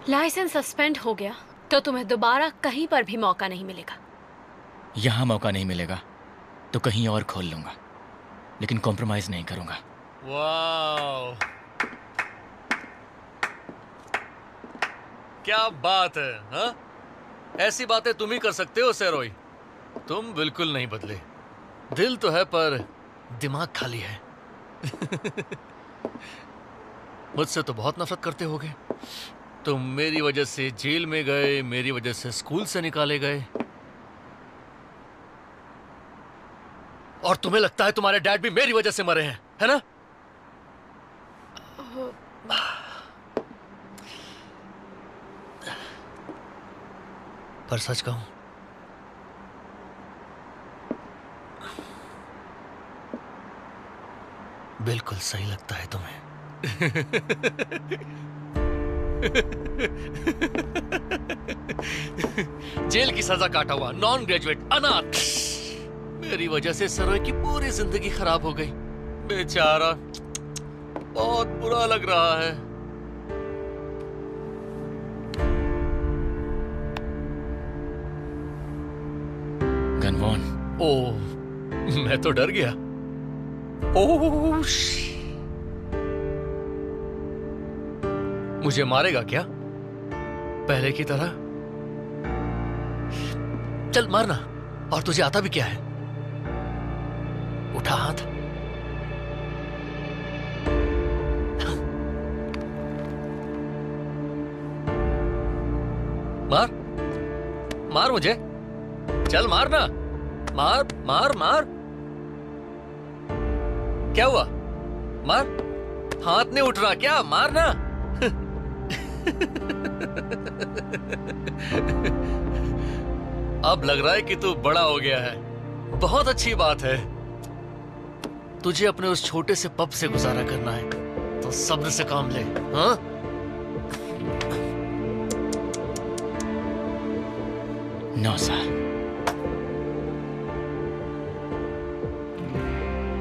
Licence suspend हो गया तो तुम्हें दोबारा कहीं पर भी मौका नहीं मिलेगा। यहाँ मौका नहीं मिलेगा तो कहीं और खोल लूंगा, लेकिन कॉम्प्रोमाइज नहीं करूंगा। वाह, क्या बात है। हाँ, ऐसी बातें तुम ही कर सकते हो सेरोई। तुम बिल्कुल नहीं बदले। दिल तो है पर दिमाग खाली है। मुझसे तो बहुत नफरत करते होगे। तुम मेरी वजह से जेल में गए, मेरी वजह से स्कूल से निकाले गए, और तुम्हें लगता है तुम्हारे डैड भी मेरी वजह से मरे हैं, है ना? पर सच कहूं, बिल्कुल सही लगता है तुम्हें। जेल की सजा काटा हुआ नॉन ग्रेजुएट अनाथ, मेरी वजह से सरोय की पूरी जिंदगी खराब हो गई। बेचारा, बहुत बुरा लग रहा है। गनवॉन। ओह, मैं तो डर गया। ओह, मुझे मारेगा क्या पहले की तरह? चल मारना। और तुझे आता भी क्या है? उठा हाथ। मार मार मुझे, चल मारना। मार मार मार। क्या हुआ? मार। हाथ नहीं उठ रहा क्या? मारना। अब लग रहा है कि तू बड़ा हो गया है। बहुत अच्छी बात है। तुझे अपने उस छोटे से पब से गुजारा करना है तो सब्र से काम ले। हाँ, 9 साल।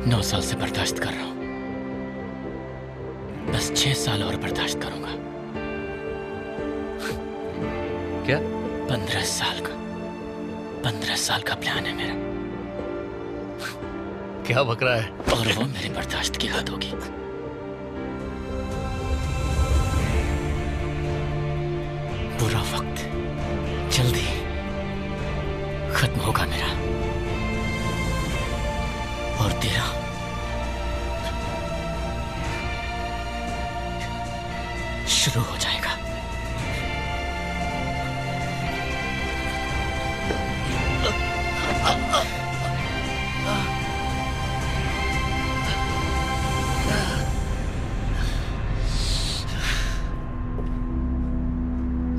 9 साल से बर्दाश्त कर रहा हूं, बस 6 साल और बर्दाश्त करूंगा। क्या? 15 साल का 15 साल का प्लान है मेरा। क्या बक रहा है? और वो मेरी बर्दाश्त की हद होगी। बुरा वक्त जल्दी खत्म होगा मेरा, और तेरा शुरू हो जाएगा।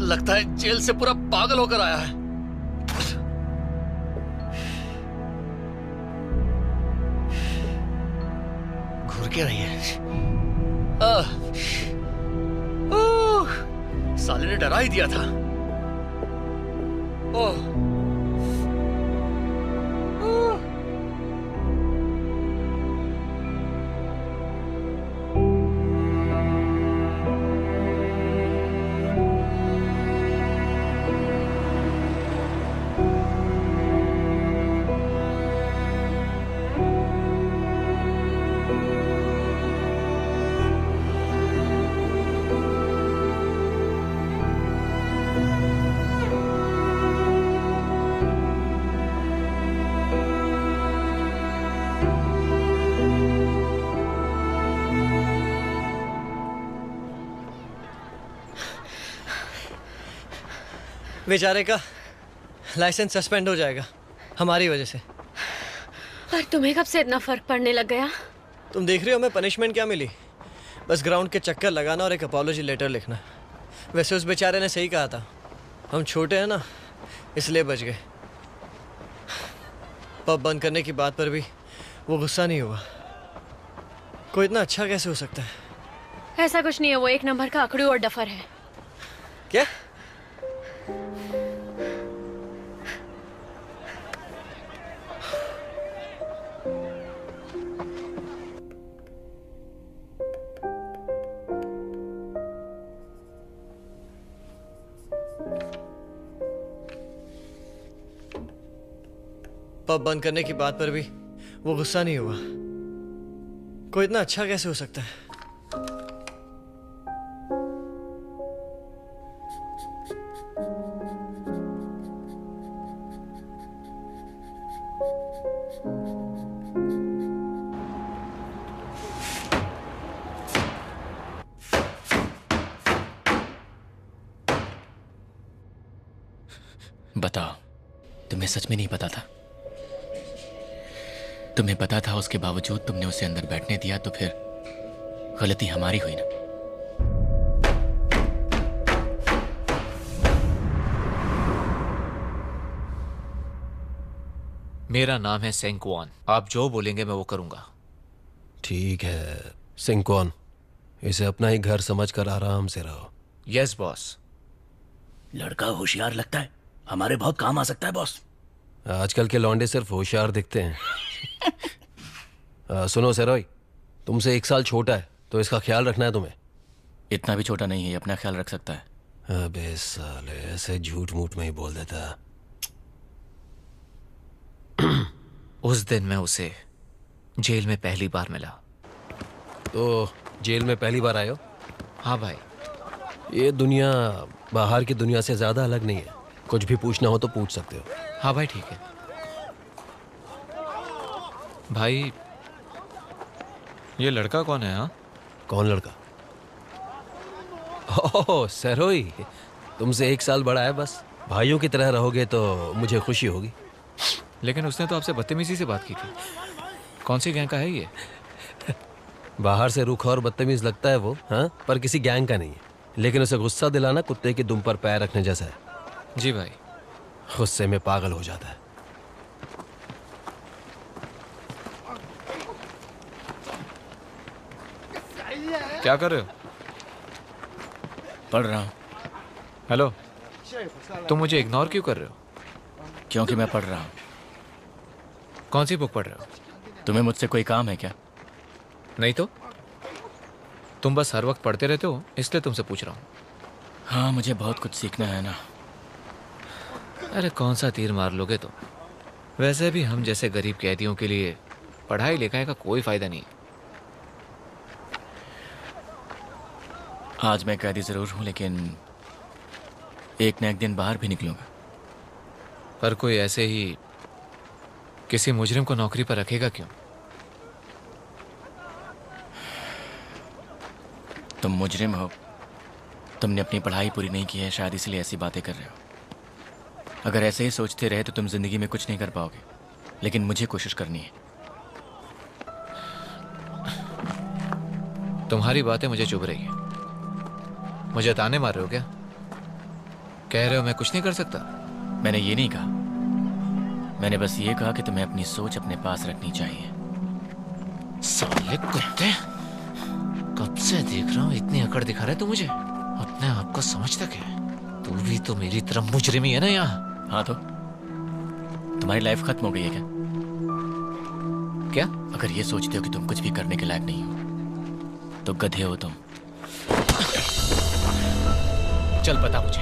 लगता है जेल से पूरा पागल होकर आया है। घुर के रही है। साले ने डरा ही दिया था। ओह, बेचारे का लाइसेंस सस्पेंड हो जाएगा हमारी वजह से। पर तुम्हें कब से इतना फर्क पड़ने लग गया? तुम देख रही हो हमें पनिशमेंट क्या मिली? बस ग्राउंड के चक्कर लगाना और एक अपॉलॉजी लेटर लिखना। वैसे उस बेचारे ने सही कहा था, हम छोटे हैं ना इसलिए बच गए। पब बंद करने की बात पर भी वो गुस्सा नहीं हुआ। कोई इतना अच्छा कैसे हो सकता है? ऐसा कुछ नहीं है, वो एक नंबर का अकड़ू और डफर है। क्या? पब बंद करने की बात पर भी वो गुस्सा नहीं हुआ। कोई इतना अच्छा कैसे हो सकता है? बताओ, तुम्हें सच में नहीं पता था? तुम्हें पता था, उसके बावजूद तुमने उसे अंदर बैठने दिया, तो फिर गलती हमारी हुई ना? मेरा नाम है सेंगक्वान। आप जो बोलेंगे मैं वो करूंगा। ठीक है सेंगक्वान, इसे अपना ही घर समझकर आराम से रहो। Yes boss. लड़का होशियार लगता है, हमारे बहुत काम आ सकता है बॉस। आजकल के लौंडे सिर्फ होशियार दिखते हैं। सुनो सेरोई, तुमसे 1 साल छोटा है, तो इसका ख्याल रखना है तुम्हें। इतना भी छोटा नहीं है, अपना ख्याल रख सकता है। अबे साले, ऐसे झूठ मूठ में ही बोल देता। उस दिन मैं उसे जेल में पहली बार मिला। तो जेल में पहली बार आए हो? हाँ भाई। ये दुनिया बाहर की दुनिया से ज्यादा अलग नहीं है। कुछ भी पूछना हो तो पूछ सकते हो। हाँ भाई ठीक है। भाई ये लड़का कौन है? हाँ, कौन लड़का? ओह सेरोई, तुमसे 1 साल बड़ा है। बस भाइयों की तरह रहोगे तो मुझे खुशी होगी। लेकिन उसने तो आपसे बदतमीजी से बात की थी। कौन सी गैंग का है ये? बाहर से रूखा और बदतमीज लगता है वो, हाँ, पर किसी गैंग का नहीं है। लेकिन उसे गुस्सा दिलाना कुत्ते की दुम पर पैर रखने जैसा है। जी भाई। गुस्से में पागल हो जाता है। क्या कर रहे हो? पढ़ रहा हूँ। हेलो, तुम मुझे इग्नोर क्यों कर रहे हो? क्योंकि मैं पढ़ रहा हूँ। कौन सी बुक पढ़ रहे हो? तुम्हें मुझसे कोई काम है क्या? नहीं तो तुम बस हर वक्त पढ़ते रहते हो, इसलिए तुमसे पूछ रहा हूँ। हाँ, मुझे बहुत कुछ सीखना है ना। अरे कौन सा तीर मार लोगे तुम? वैसे भी हम जैसे गरीब कैदियों के लिए पढ़ाई लिखाई का कोई फायदा नहीं। आज मैं कैदी जरूर हूँ, लेकिन एक न एक दिन बाहर भी निकलूंगा। पर कोई ऐसे ही किसी मुजरिम को नौकरी पर रखेगा क्यों? तुम मुजरिम हो, तुमने अपनी पढ़ाई पूरी नहीं की है, शायद इसलिए ऐसी बातें कर रहे हो। अगर ऐसे ही सोचते रहे तो तुम जिंदगी में कुछ नहीं कर पाओगे, लेकिन मुझे कोशिश करनी है। तुम्हारी बातें मुझे चुभ रही है। मुझे ताने मार रहे हो क्या? कह रहे हो मैं कुछ नहीं कर सकता? मैंने ये नहीं कहा। मैंने बस ये कहा कि तुम्हें अपनी सोच अपने पास रखनी चाहिए। साले कुत्ते, कब से देख रहा हूँ इतनी अकड़ दिखा रहे तू मुझे। अपने आप को समझता क्या है? तू भी तो मेरी तरह मुजरिम ही है ना यहाँ। हाँ, तो तुम्हारी लाइफ खत्म हो गई है क्या? क्या? अगर ये सोचते हो कि तुम कुछ भी करने के लायक नहीं हो, तो गधे हो तुम। चल बता मुझे,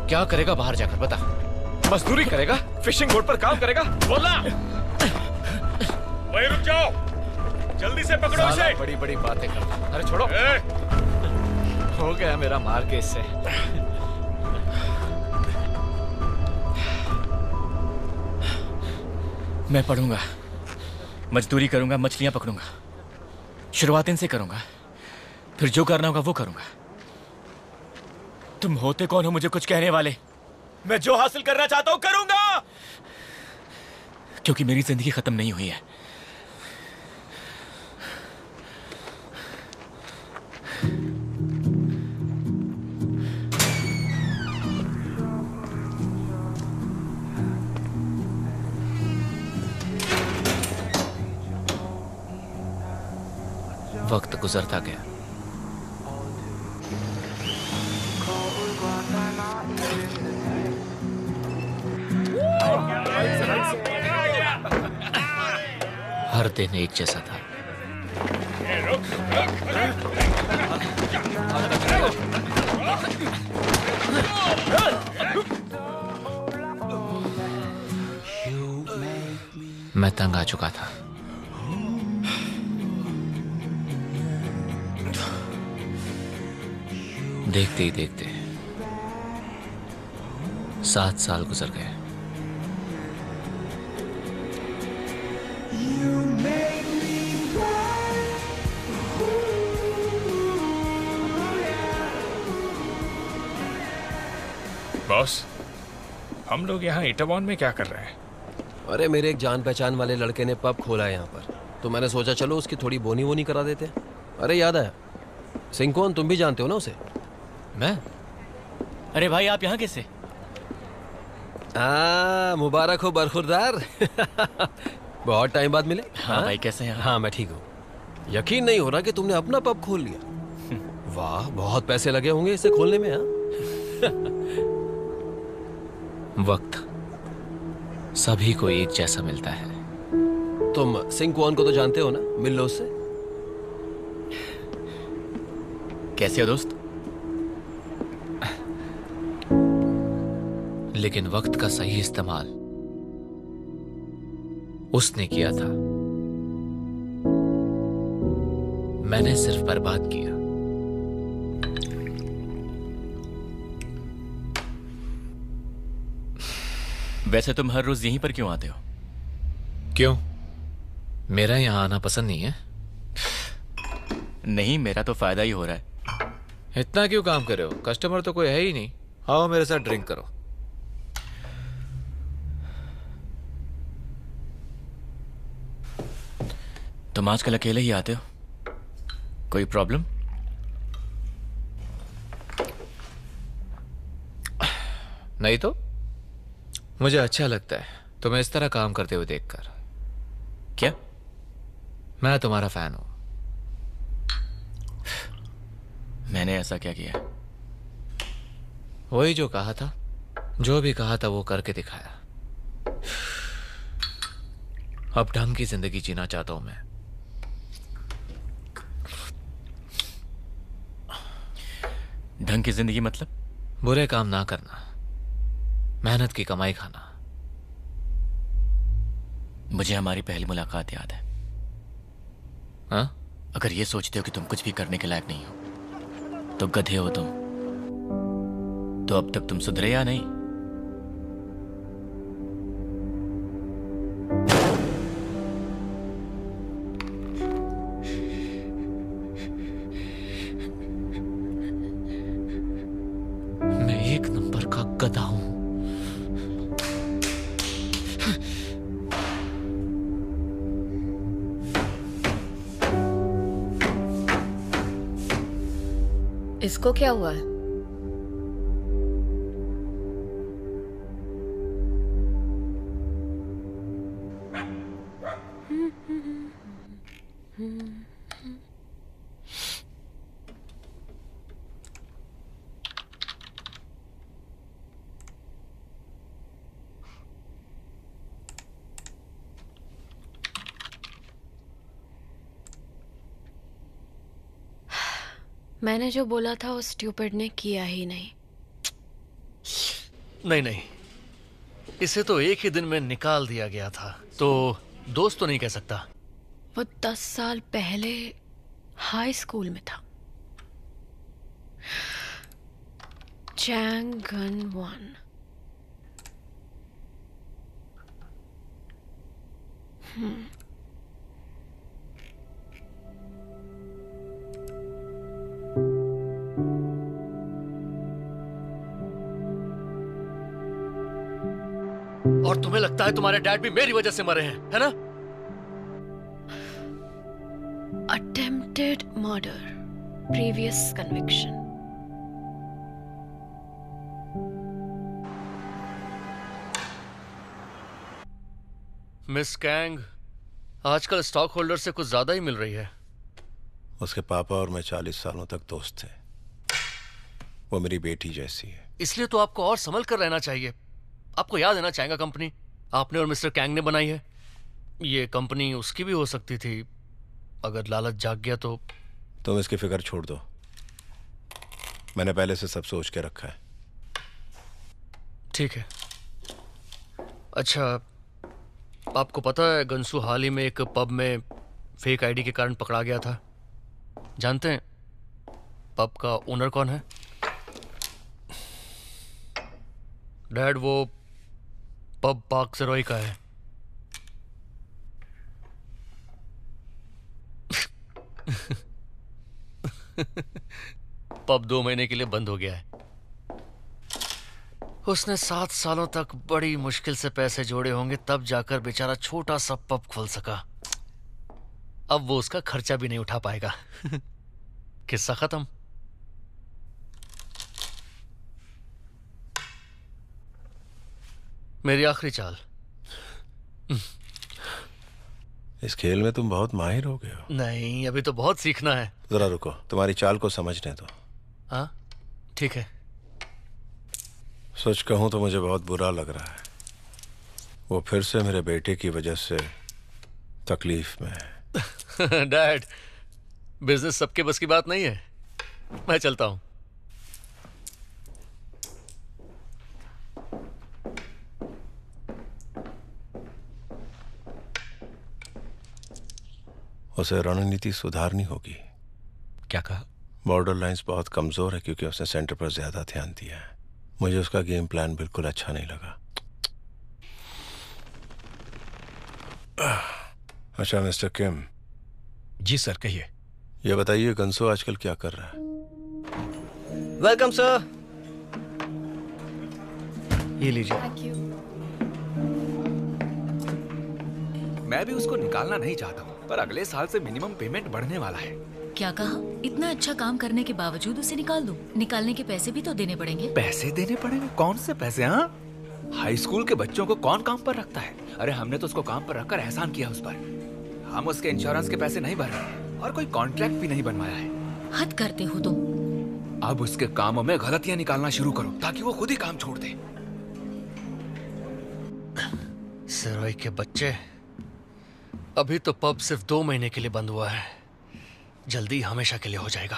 क्या करेगा बाहर जाकर? बता। मजदूरी करेगा? फिशिंग बोट पर काम करेगा? बोलना। वहीं रुक जाओ, जल्दी से पकड़ो इसे। बड़ी बड़ी बातें कर। अरे छोड़ो। हो गया मेरा मार के इससे। मैं पढ़ूंगा, मजदूरी करूंगा, मछलियां पकड़ूंगा। शुरुआत इनसे करूंगा, फिर जो करना होगा वो करूंगा। तुम होते कौन हो मुझे कुछ कहने वाले? मैं जो हासिल करना चाहता हूं करूंगा, क्योंकि मेरी जिंदगी खत्म नहीं हुई है। वक्त गुजरता गया। हर दिन एक जैसा था। तंग आ चुका था। देखते ही देखते 7 साल गुजर गए। बॉस, हम लोग यहाँ इटावन में क्या कर रहे हैं? अरे मेरे एक जान पहचान वाले लड़के ने पब खोला है यहाँ पर, तो मैंने सोचा चलो उसकी थोड़ी बोनी वोनी करा देते हैं। अरे याद आया, सिंह तुम भी जानते हो ना उसे? मैं? अरे भाई आप यहाँ कैसे? मुबारक हो बरखुरदार। बहुत टाइम बाद मिले। हाँ भाई, कैसे हैं? हाँ मैं ठीक हूँ। यकीन नहीं हो रहा कि तुमने अपना पब खोल लिया। वाह, बहुत पैसे लगे होंगे इसे खोलने में। हाँ वक्त सभी को एक जैसा मिलता है। तुम सिंह को तो जानते हो ना, मिल लो उससे। कैसे हो दोस्त? लेकिन वक्त का सही इस्तेमाल उसने किया था, मैंने सिर्फ बर्बाद किया। वैसे तुम हर रोज यहीं पर क्यों आते हो? क्यों? मेरा यहां आना पसंद नहीं है? नहीं, मेरा तो फायदा ही हो रहा है। इतना क्यों काम कर रहे हो? कस्टमर तो कोई है ही नहीं। आओ मेरे साथ ड्रिंक करो। तुम आजकल अकेले ही आते हो? कोई प्रॉब्लम? नहीं तो मुझे अच्छा लगता है तुम्हें इस तरह काम करते हुए देखकर। क्या? मैं तुम्हारा फैन हूं। मैंने ऐसा क्या किया? वही जो कहा था, जो भी कहा था वो करके दिखाया। अब ढंग की जिंदगी जीना चाहता हूं मैं। ढंग की जिंदगी मतलब? बुरे काम ना करना, मेहनत की कमाई खाना। मुझे हमारी पहली मुलाकात याद है। हाँ? अगर ये सोचते हो कि तुम कुछ भी करने के लायक नहीं हो तो गधे हो तुम। तो अब तक तुम सुधरे या नहीं? मैं एक नंबर का गधा हूं। इसको क्या हुआ है? मैंने जो बोला था उस स्टूपिड ने किया ही नहीं। नहीं, इसे तो एक ही दिन में निकाल दिया गया था, तो दोस्त तो नहीं कह सकता। वो 10 साल पहले हाई स्कूल में था। चैंगन 1। और तुम्हें लगता है तुम्हारे डैड भी मेरी वजह से मरे हैं, है ना? Attempted murder, previous conviction. Miss Kang आजकल स्टॉक होल्डर से कुछ ज्यादा ही मिल रही है। उसके पापा और मैं 40 सालों तक दोस्त थे। वो मेरी बेटी जैसी है। इसलिए तो आपको और संभल कर रहना चाहिए। आपको याद है ना, चाइना कंपनी आपने और मिस्टर कैंग ने बनाई है। ये कंपनी उसकी भी हो सकती थी, अगर लालच जाग गया तो। तुम इसकी फिक्र छोड़ दो, मैंने पहले से सब सोच के रखा है। ठीक है। अच्छा, आपको पता है गंसू हाल ही में एक पब में फेक आईडी के कारण पकड़ा गया था। जानते हैं पब का ओनर कौन है? डैड, वो पब पार्क सरोई का है। पब 2 महीने के लिए बंद हो गया है। उसने 7 सालों तक बड़ी मुश्किल से पैसे जोड़े होंगे, तब जाकर बेचारा छोटा सा पब खोल सका। अब वो उसका खर्चा भी नहीं उठा पाएगा। किस्सा खत्म। मेरी आखिरी चाल। इस खेल में तुम बहुत माहिर हो गए हो। नहीं, अभी तो बहुत सीखना है। जरा रुको, तुम्हारी चाल को समझने दो। हाँ ठीक है। सच कहूं तो मुझे बहुत बुरा लग रहा है। वो फिर से मेरे बेटे की वजह से तकलीफ में है। डैड, बिजनेस सबके बस की बात नहीं है। मैं चलता हूं। उसे रणनीति सुधारनी होगी। क्या कहा? बॉर्डर लाइंस बहुत कमजोर है क्योंकि उसने सेंटर पर ज्यादा ध्यान दिया है। मुझे उसका गेम प्लान बिल्कुल अच्छा नहीं लगा। अच्छा मिस्टर किम। जी सर, कहिए। ये बताइए गंसो आजकल क्या कर रहा है? Welcome sir. ये लीजिए। मैं भी उसको निकालना नहीं चाहता हूँ, पर अगले साल से मिनिमम पेमेंट बढ़ने वाला है। क्या कहा? इतना अच्छा काम करने के बावजूद उसे निकाल दूं? निकालने के पैसे भी तो देने पड़ेंगे। पैसे देने पड़ेंगे? कौन से पैसे? हाँ, हाई स्कूल के बच्चों को कौन काम पर रखता है? अरे हमने तो उसको काम पर रखकर एहसान किया उस पर। हम उसके इंश्योरेंस के पैसे नहीं भर रहे और कोई कॉन्ट्रैक्ट भी नहीं बनवाया है। हद करते हो तुम। अब उसके कामों में गलतियां निकालना शुरू करो ताकि वो खुद ही काम छोड़ दे। सिरोई के बच्चे। अभी तो पब सिर्फ 2 महीने के लिए बंद हुआ है, जल्दी हमेशा के लिए हो जाएगा।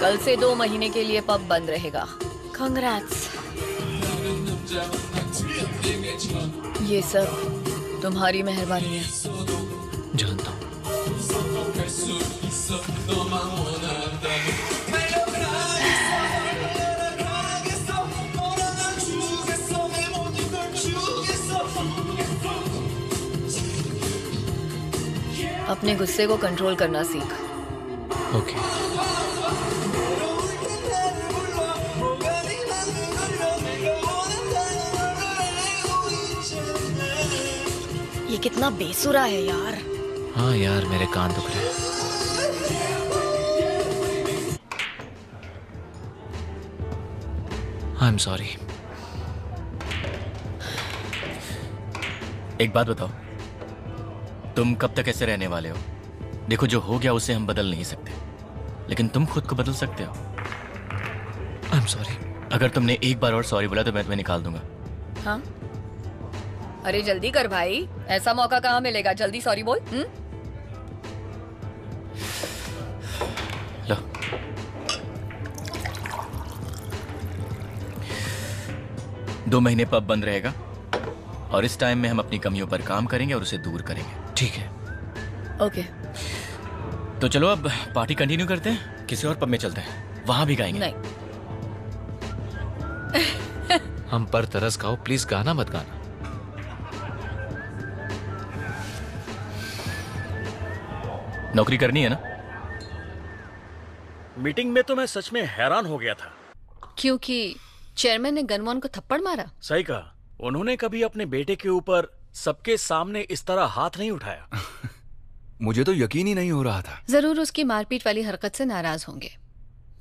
कल से 2 महीने के लिए पब बंद रहेगा। कांग्रेट्स। ये सब तुम्हारी मेहरबानी है। जानता हूँ। अपने गुस्से को कंट्रोल करना सीख। ओके। ये कितना बेसुरा है यार। हाँ यार, मेरे कान दुख रहे हैं। I am sorry. एक बात बताओ, तुम कब तक ऐसे रहने वाले हो? देखो, जो हो गया उसे हम बदल नहीं सकते, लेकिन तुम खुद को बदल सकते हो। I am sorry. अगर तुमने एक बार और सॉरी बोला तो मैं तुम्हें निकाल दूंगा। हाँ, अरे जल्दी कर भाई, ऐसा मौका कहाँ मिलेगा? जल्दी सॉरी बोल। लो। दो महीने पब बंद रहेगा और इस टाइम में हम अपनी कमियों पर काम करेंगे और उसे दूर करेंगे। ठीक है। ओके। तो चलो अब पार्टी कंटिन्यू करते हैं, किसी और पब में चलते हैं, वहां भी गाएंगे। नहीं। हम पर तरस खाओ, प्लीज गाना मत गाना। नौकरी करनी है ना? मीटिंग में तो मैं सच में हैरान हो गया था। क्योंकि चेयरमैन ने गनवान को थप्पड़ मारा। सही कहा। उन्होंने कभी अपने बेटे के ऊपर सबके सामने इस तरह हाथ नहीं उठाया। मुझे तो यकीन ही नहीं हो रहा था। जरूर उसकी मारपीट वाली हरकत से नाराज होंगे,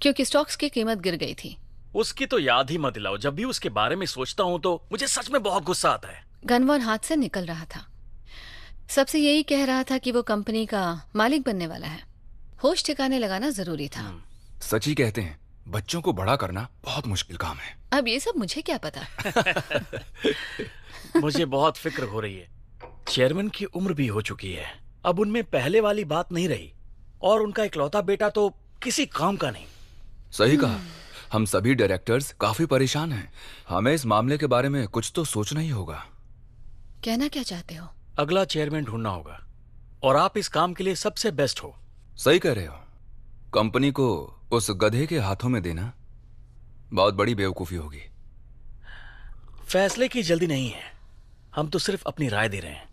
क्योंकि स्टॉक्स की कीमत गिर गई थी। उसकी तो याद ही मत दिलाओ। जब भी उसके बारे में सोचता हूँ तो मुझे सच में बहुत गुस्सा आता है। गनवान हाथ से निकल रहा था, सबसे यही कह रहा था कि वो कंपनी का मालिक बनने वाला है। होश ठिकाने लगाना जरूरी था। सच ही कहते हैं, बच्चों को बड़ा करना बहुत मुश्किल काम है। अब ये सब मुझे क्या पता। मुझे बहुत फिक्र हो रही है। चेयरमैन की उम्र भी हो चुकी है, अब उनमें पहले वाली बात नहीं रही, और उनका इकलौता बेटा तो किसी काम का नहीं। सही कहा। हम सभी डायरेक्टर्स काफी परेशान हैं। हमें इस मामले के बारे में कुछ तो सोचना ही होगा। कहना क्या चाहते हो? अगला चेयरमैन ढूंढना होगा, और आप इस काम के लिए सबसे बेस्ट हो। सही कह रहे हो। कंपनी को उस गधे के हाथों में देना बहुत बड़ी बेवकूफी होगी। फैसले की जल्दी नहीं है, हम तो सिर्फ अपनी राय दे रहे हैं।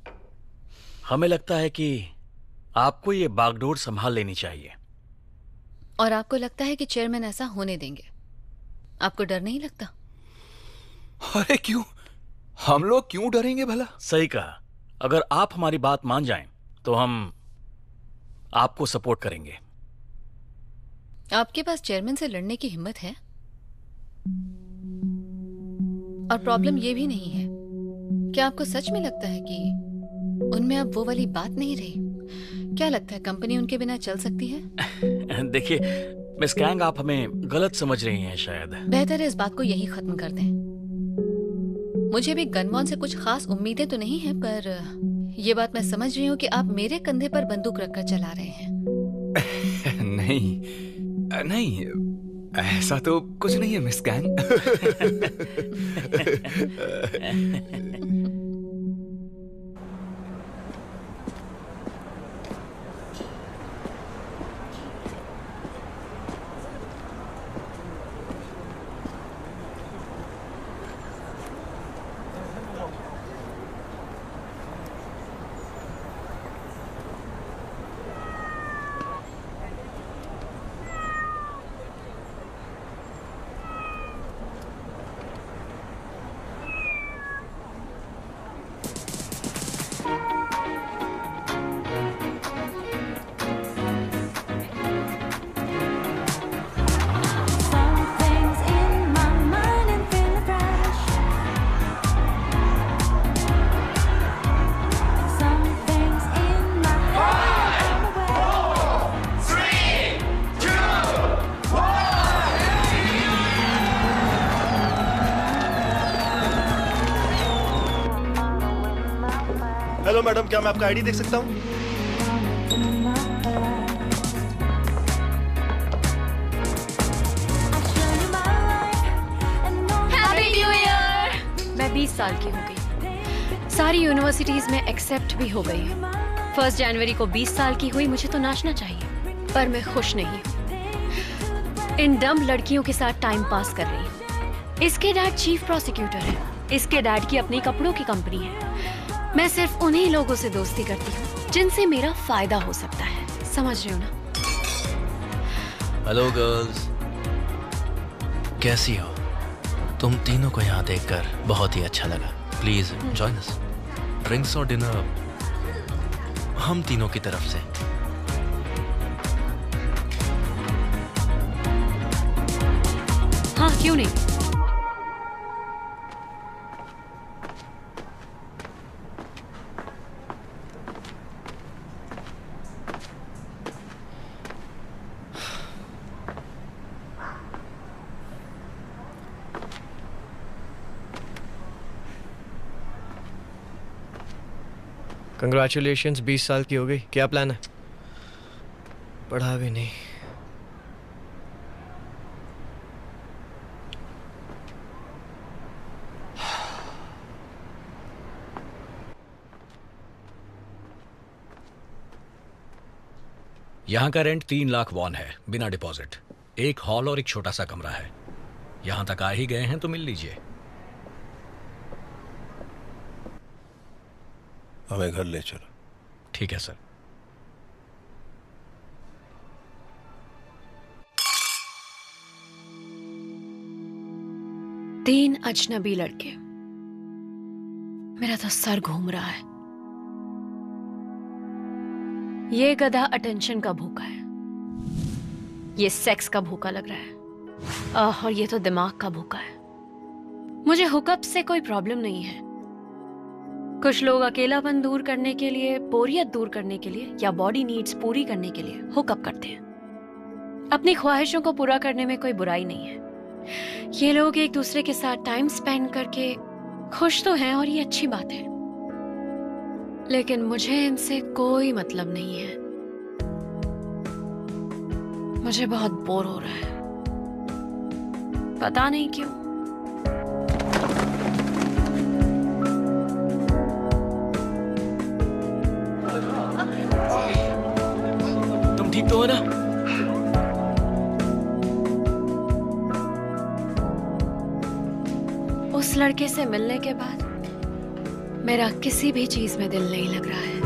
हमें लगता है कि आपको ये बागडोर संभाल लेनी चाहिए। और आपको लगता है कि चेयरमैन ऐसा होने देंगे? आपको डर नहीं लगता? अरे क्यों, हम लोग क्यों डरेंगे भला? सही कहा। अगर आप हमारी बात मान जाएं तो हम आपको सपोर्ट करेंगे। आपके पास चेयरमैन से लड़ने की हिम्मत है? और प्रॉब्लम ये भी नहीं है, क्या आपको सच में लगता है कि उनमें अब वो वाली बात नहीं रही? क्या लगता है कंपनी उनके बिना चल सकती है? देखिए मिस कैंग, आप हमें गलत समझ रही हैं शायद। बेहतर है इस बात को यही खत्म कर दें। मुझे भी गनवॉन से कुछ खास उम्मीदें तो नहीं है, पर ये बात मैं समझ रही हूँ कि आप मेरे कंधे पर बंदूक रखकर चला रहे हैं। नहीं नहीं, ऐसा तो कुछ नहीं है मिस कैंग। हेलो मैडम, क्या मैं आपका आईडी देख सकता हूँ? Happy new year. मैं 20 साल की हो गई, सारी यूनिवर्सिटीज में एक्सेप्ट भी हो गई। 1 जनवरी को 20 साल की हुई। मुझे तो नाचना चाहिए, पर मैं खुश नहीं हूँ। इन डम लड़कियों के साथ टाइम पास कर रही हूँ। इसके डैड चीफ प्रोसिक्यूटर है, इसके डैड की अपनी कपड़ों की कंपनी है। मैं सिर्फ उन्हीं लोगों से दोस्ती करती हूँ जिनसे मेरा फायदा हो सकता है। समझ रहे हो ना? हेलो गर्ल्स, कैसी हो? तुम तीनों को यहाँ देखकर बहुत ही अच्छा लगा। Please join us. ड्रिंक्स और डिनर हम तीनों की तरफ से। हाँ, क्यों नहीं। कंग्रेचुलेशंस, 20 साल की हो गई। क्या प्लान है? पढ़ा भी नहीं। यहाँ का रेंट 3 लाख वॉन है, बिना डिपॉजिट। एक हॉल और एक छोटा सा कमरा है। यहाँ तक आ ही गए हैं तो मिल लीजिए। हमें घर ले चलो। ठीक है सर। तीन अजनबी लड़के। मेरा तो सर घूम रहा है। ये गधा अटेंशन का भूखा है, ये सेक्स का भूखा लग रहा है, और ये तो दिमाग का भूखा है। मुझे हुकअप से कोई प्रॉब्लम नहीं है। कुछ लोग अकेलापन दूर करने के लिए, बोरियत दूर करने के लिए, या बॉडी नीड्स पूरी करने के लिए हुकअप करते हैं। अपनी ख्वाहिशों को पूरा करने में कोई बुराई नहीं है। ये लोग एक दूसरे के साथ टाइम स्पेंड करके खुश तो हैं और ये अच्छी बात है, लेकिन मुझे इनसे कोई मतलब नहीं है। मुझे बहुत बोर हो रहा है, पता नहीं क्यों। तुम ठीक तो हो ना? उस लड़के से मिलने के बाद मेरा किसी भी चीज में दिल नहीं लग रहा है।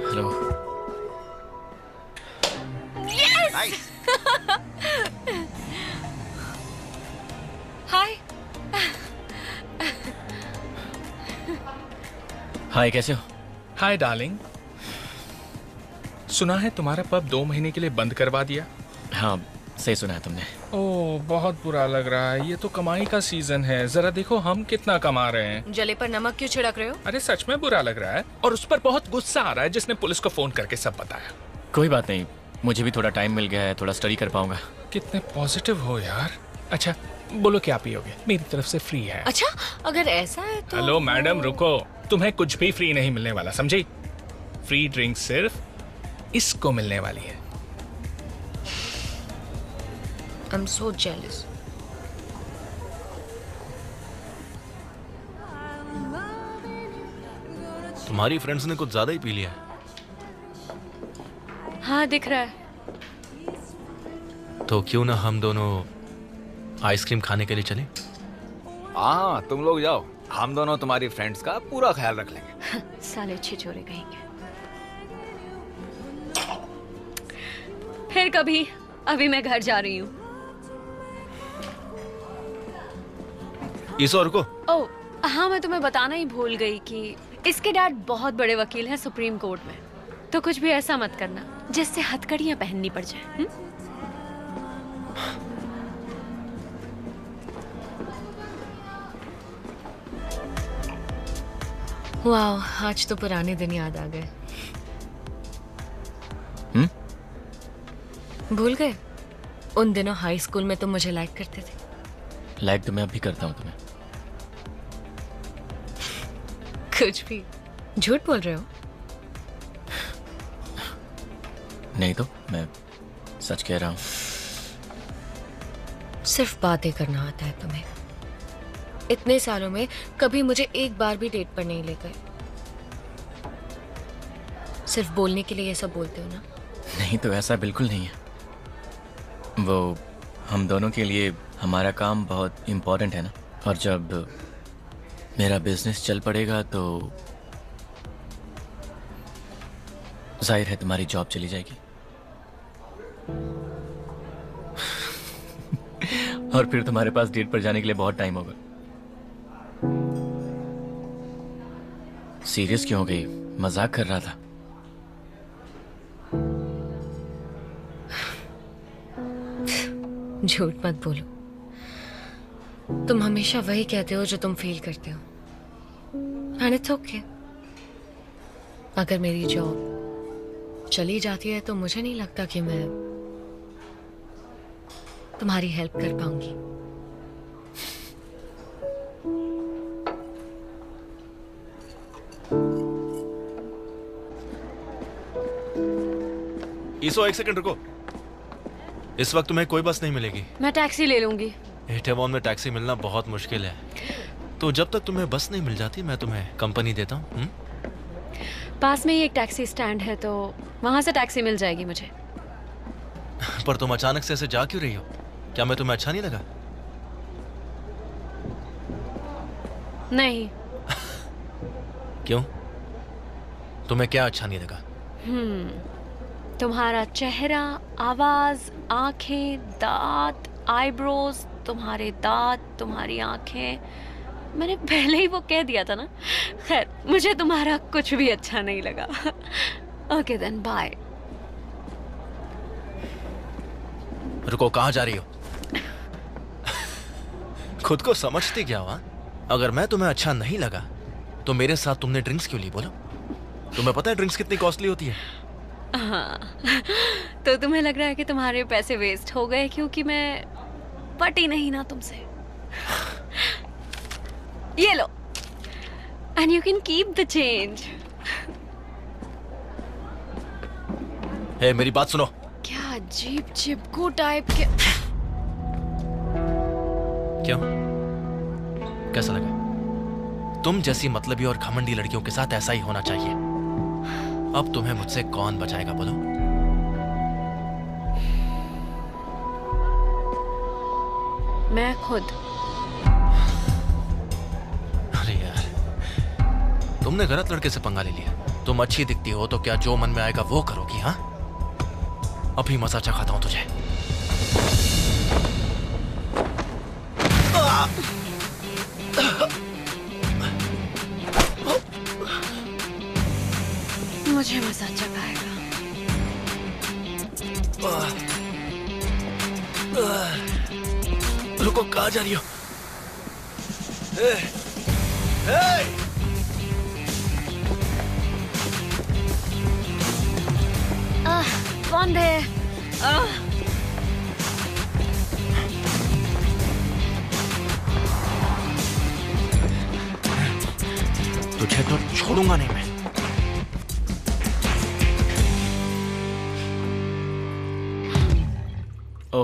हेलो। यस! हाय। हाय, कैसे हो? हाय डार्लिंग, सुना है तुम्हारा पब 2 महीने के लिए बंद करवा दिया। हाँ, सही सुना है तुमने। ओह, बहुत बुरा लग रहा है। ये तो कमाई का सीजन है, जरा देखो हम कितना कमा रहे हैं। जले पर नमक क्यों छिड़क रहे हो? अरे सच में बुरा लग रहा है, और उस पर बहुत गुस्सा आ रहा है जिसने पुलिस को फोन करके सब बताया। कोई बात नहीं, मुझे भी थोड़ा टाइम मिल गया है, थोड़ा स्टडी कर पाऊंगा। कितने पॉजिटिव हो यार। अच्छा बोलो क्या पियोगे? मेरी तरफ से फ्री है। अच्छा, अगर ऐसा है तो। हेलो मैडम, रुको, तुम्हें कुछ भी फ्री नहीं मिलने वाला, समझी? फ्री ड्रिंक सिर्फ इसको मिलने वाली है। I'm so jealous. तुम्हारी फ्रेंड्स ने कुछ ज्यादा ही पी लिया है। हाँ, दिख रहा है। तो क्यों ना हम दोनों आइसक्रीम खाने के लिए चलें? हाँ, तुम लोग जाओ, हम दोनों तुम्हारी फ्रेंड्स का पूरा ख्याल रख लेंगे। साले छिछोरे कहेंगे। फिर कभी, अभी मैं घर जा रही हूँ। ईसो, रुको। ओह, हाँ, मैं तुम्हें बताना ही भूल गई कि इसके डैड बहुत बड़े वकील हैं सुप्रीम कोर्ट में, तो कुछ भी ऐसा मत करना जिससे हथकड़ियाँ पहननी पड़ जाए। वाह, आज तो पुराने दिन याद आ गए। भूल गए उन दिनों हाई स्कूल में तुम मुझे लाइक करते थे? लाइक तो मैं अभी करता हूँ तुम्हें। कुछ भी झूठ बोल रहे हो? नहीं तो मैं सच कह रहा हूँ। सिर्फ बातें करना आता है तुम्हें। इतने सालों में कभी मुझे एक बार भी डेट पर नहीं ले गए। सिर्फ बोलने के लिए ये सब बोलते हो ना? नहीं तो ऐसा बिल्कुल नहीं है। वो हम दोनों के लिए हमारा काम बहुत इम्पोर्टेंट है ना, और जब मेरा बिजनेस चल पड़ेगा तो जाहिर है तुम्हारी जॉब चली जाएगी। और फिर तुम्हारे पास डेट पर जाने के लिए बहुत टाइम होगा। सीरियस क्यों हो गई? मजाक कर रहा था। झूठ मत बोलो। तुम हमेशा वही कहते हो जो तुम फील करते हो। And it's okay. अगर मेरी जॉब चली जाती है तो मुझे नहीं लगता कि मैं तुम्हारी हेल्प कर पाऊंगी। ईसो, एक सेकंड रुको। इस वक्त तुम्हें कोई बस नहीं मिलेगी। मैं टैक्सी ले लूंगी। इटावान में टैक्सी मिलना बहुत मुश्किल है, तो जब तक तुम्हें बस नहीं मिल जाती मैं तुम्हें कंपनी देता हूँ। पास में ही एक टैक्सी स्टैंड है, तो वहां से टैक्सी मिल जाएगी मुझे। पर तुम अचानक से ऐसे जा क्यों रही हो? क्या मैं तुम्हें अच्छा नहीं लगा? नहीं। क्यों? तुम्हें क्या अच्छा नहीं लगा? तुम्हारा चेहरा, आवाज, आंखें, दांत, आईब्रोज, तुम्हारे दांत, तुम्हारी आंखें। मैंने पहले ही वो कह दिया था ना। खैर, मुझे तुम्हारा कुछ भी अच्छा नहीं लगा। Okay then, bye. रुको, कहाँ जा रही हो? खुद को समझती क्या हुआ? अगर मैं तुम्हें अच्छा नहीं लगा तो मेरे साथ तुमने ड्रिंक्स क्यों ली बोलो? तुम्हें पता है ड्रिंक्स कितनी कॉस्टली होती है? हाँ, तो तुम्हें लग रहा है कि तुम्हारे पैसे वेस्ट हो गए क्योंकि मैं पटी नहीं ना तुमसे। ये लो, and you can keep the change. Hey, मेरी बात सुनो। क्या अजीब चिपकू टाइप के। क्यों? कैसा लगा? तुम जैसी मतलबी और घमंडी लड़कियों के साथ ऐसा ही होना चाहिए। अब तुम्हें मुझसे कौन बचाएगा बोलो? मैं खुद। अरे यार, तुमने गलत लड़के से पंगा ले लिया। तुम अच्छी दिखती हो तो क्या जो मन में आएगा वो करोगी? हाँ, अभी मजा चखाता हूं तुझे। मुझे मजा चखाएगा। रुको, कहाँ जा रही हो? कौन है? तुझे तो छोड़ूंगा नहीं मैं। ओ,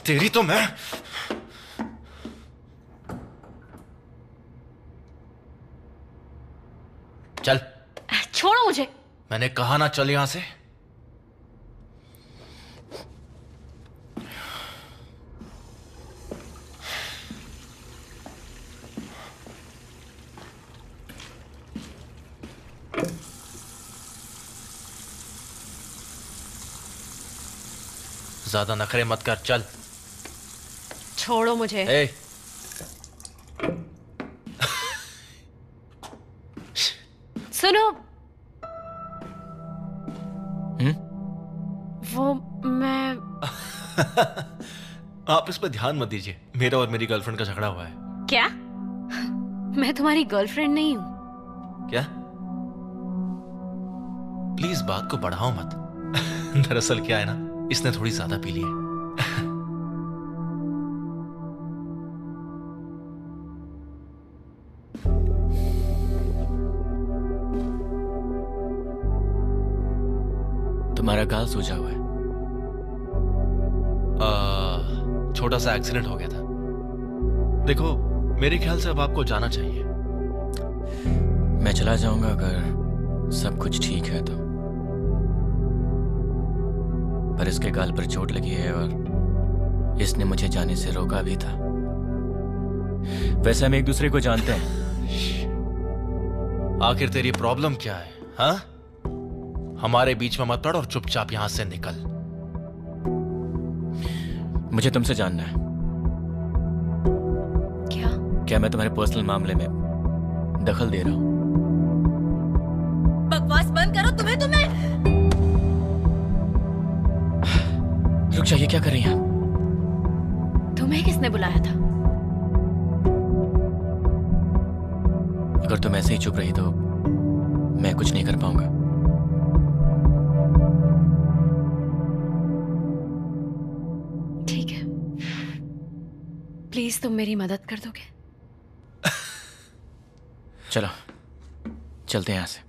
तेरी तो मैं। चल। छोड़ो मुझे। मैंने कहा ना, चल यहां से। ज्यादा नखरे मत कर, चल। छोड़ो मुझे। ए, सुनो। वो मैं आप इस पर ध्यान मत दीजिए। मेरा और मेरी गर्लफ्रेंड का झगड़ा हुआ है। क्या? मैं तुम्हारी गर्लफ्रेंड नहीं हूं। क्या? प्लीज बात को बढ़ाओ मत। दरअसल क्या है ना, इसने थोड़ी ज्यादा पी ली है। तुम्हारा गाल सूजा हुआ है। छोटा सा एक्सीडेंट हो गया था। देखो, मेरे ख्याल से अब आपको जाना चाहिए। मैं चला जाऊंगा अगर सब कुछ ठीक है तो, पर इसके गाल पर चोट लगी है और इसने मुझे जाने से रोका भी था। वैसे हम एक दूसरे को जानते हैं। आखिर तेरी प्रॉब्लम क्या है? हाँ, हमारे बीच में मत पड़ और चुपचाप यहां से निकल। मुझे तुमसे जानना है। क्या मैं तुम्हारे पर्सनल मामले में दखल दे रहा हूं? बकवास बंद करो। तुम्हें रुक जाइए, क्या कर रही हैं? तुम्हें किसने बुलाया था? अगर तुम ऐसे ही चुप रही तो मैं कुछ नहीं कर पाऊंगा। ठीक है, प्लीज तुम मेरी मदद कर दोगे? चलो चलते हैं यहां से।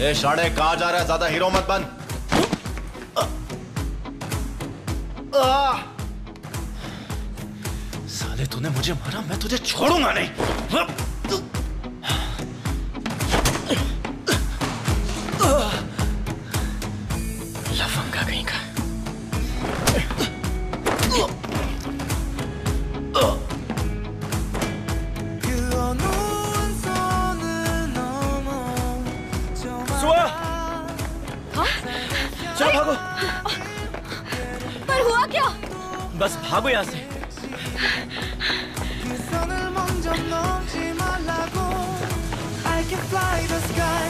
ए शाड़े, कहां जा रहा है? ज्यादा हीरो मत बन। साले, तूने मुझे मारा, मैं तुझे छोड़ूंगा नहीं। लफंगा कहीं का। चलो भागो। पर हुआ क्या? बस भागो यहाँ से। I can fly the sky.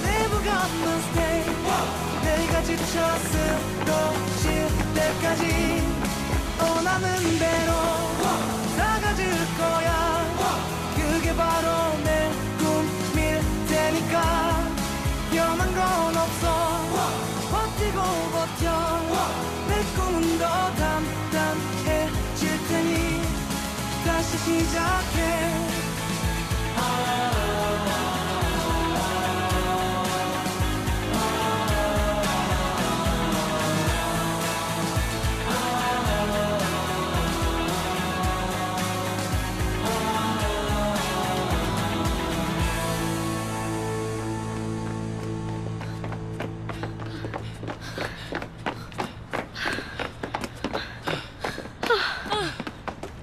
Never got no 도실 때까지 원하는 대로 사가질 거야. 그게 바로 내 꿈일 테니까 변한 건 없어. 버티고 버텨. 내 꿈은 더 단단해질 테니 다시 시작해.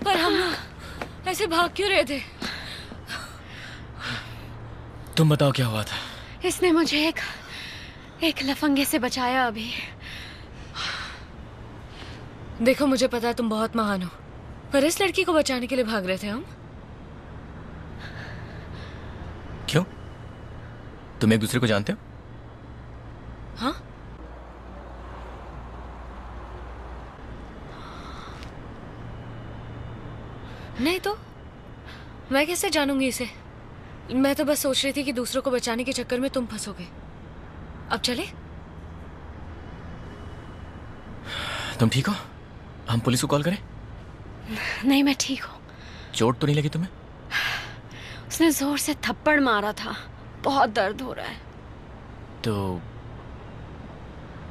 पर हम लोग ऐसे भाग क्यों रहे थे? तुम बताओ क्या हुआ था? इसने मुझे एक लफंगे से बचाया अभी। देखो मुझे पता है तुम बहुत महान हो, पर इस लड़की को बचाने के लिए भाग रहे थे हम। क्यों? तुम एक दूसरे को जानते हो? हाँ? नहीं तो मैं कैसे जानूंगी इसे? मैं तो बस सोच रही थी कि दूसरों को बचाने के चक्कर में तुम फंसोगे। अब चले? तुम ठीक हो? हम पुलिस को कॉल करें? नहीं मैं ठीक हूँ। चोट तो नहीं लगी तुम्हें? उसने जोर से थप्पड़ मारा था, बहुत दर्द हो रहा है। तो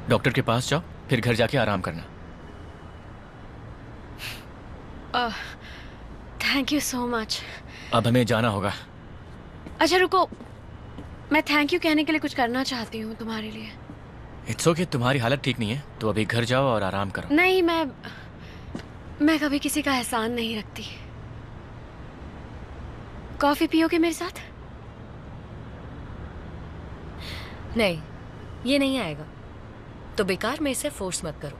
डॉक्टर के पास जाओ, फिर घर जाके आराम करना। Thank you so much. अब हमें जाना होगा। अच्छा रुको, मैं थैंक यू कहने के लिए कुछ करना चाहती हूँ तुम्हारे लिए। इट्स ओके, तुम्हारी हालत ठीक नहीं है तो अभी घर जाओ और आराम करो। नहीं मैं कभी किसी का एहसान नहीं रखती। कॉफी पियोगे मेरे साथ? नहीं, ये नहीं आएगा तो बेकार में इसे फोर्स मत करो।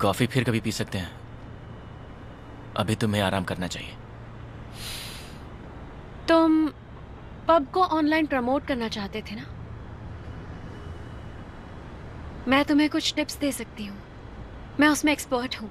कॉफी फिर कभी पी सकते हैं, अभी तुम्हें आराम करना चाहिए। तुम पब को ऑनलाइन प्रमोट करना चाहते थे ना? मैं तुम्हें कुछ टिप्स दे सकती हूँ, मैं उसमें एक्सपर्ट हूँ।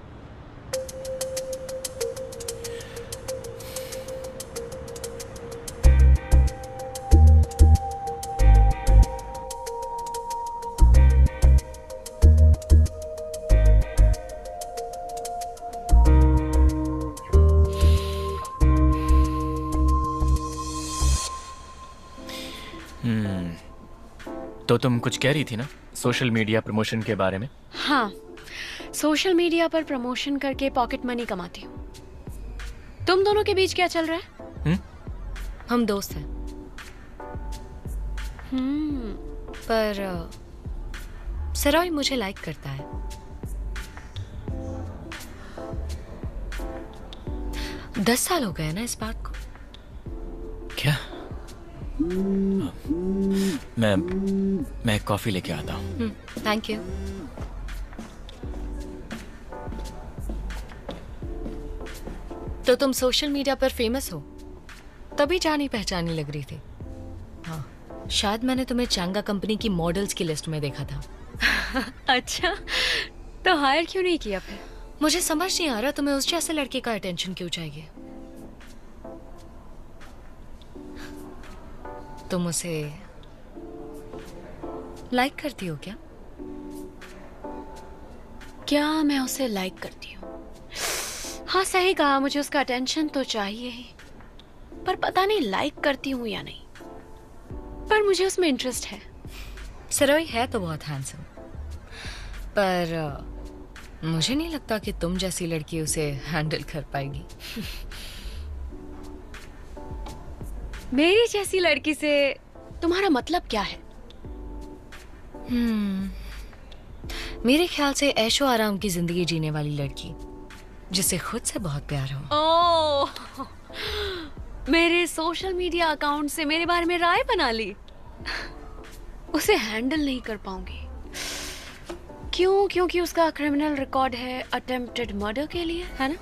तो तुम कुछ कह रही थी ना सोशल मीडिया प्रमोशन के बारे में? हाँ, सोशल मीडिया पर प्रमोशन करके पॉकेट मनी कमाती हूँ। तुम दोनों के बीच क्या चल रहा है? हम दोस्त हैं। पर सरोई मुझे लाइक करता है। दस साल हो गए ना इस बात को। क्या? मैं कॉफी लेके आता हूँ। Thank you. तो तुम सोशल मीडिया पर फेमस हो, तभी जानी पहचानी लग रही थी। हाँ, शायद मैंने तुम्हें चांगा कंपनी की मॉडल्स की लिस्ट में देखा था। अच्छा, तो हायर क्यों नहीं किया फिर? मुझे समझ नहीं आ रहा तुम्हें उस जैसे लड़के का अटेंशन क्यों चाहिए। तुम उसे लाइक करती हो क्या? क्या मैं उसे लाइक करती हूँ? हाँ सही कहा, मुझे उसका अटेंशन तो चाहिए ही, पर पता नहीं लाइक करती हूँ या नहीं। पर मुझे उसमें इंटरेस्ट है। सरोई है तो बहुत हैंडसम, पर मुझे नहीं लगता कि तुम जैसी लड़की उसे हैंडल कर पाएगी। मेरी जैसी लड़की से तुम्हारा मतलब क्या है? मेरे ख्याल से ऐशो आराम की जिंदगी जीने वाली लड़की जिसे खुद से बहुत प्यार हो। ओह, मेरे सोशल मीडिया अकाउंट से मेरे बारे में राय बना ली। उसे हैंडल नहीं कर पाऊंगी। क्यों? क्योंकि उसका क्रिमिनल रिकॉर्ड है अटेम्प्टेड मर्डर के लिए, है ना?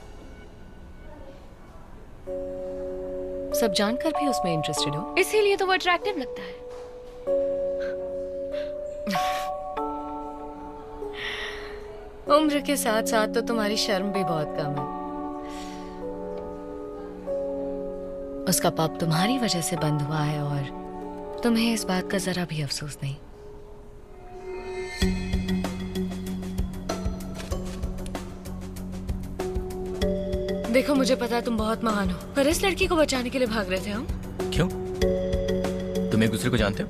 सब जानकर भी उसमें इंटरेस्टेड हो, इसीलिए तो वो अट्रैक्टिव लगता है। उम्र के साथ साथ तो तुम्हारी शर्म भी बहुत कम है। उसका पब तुम्हारी वजह से बंद हुआ है और तुम्हें इस बात का जरा भी अफसोस नहीं। देखो मुझे पता है तुम बहुत महान हो, पर इस लड़की को बचाने के लिए भाग रहे थे हम। क्यों? तुम एक दूसरे को जानते हो?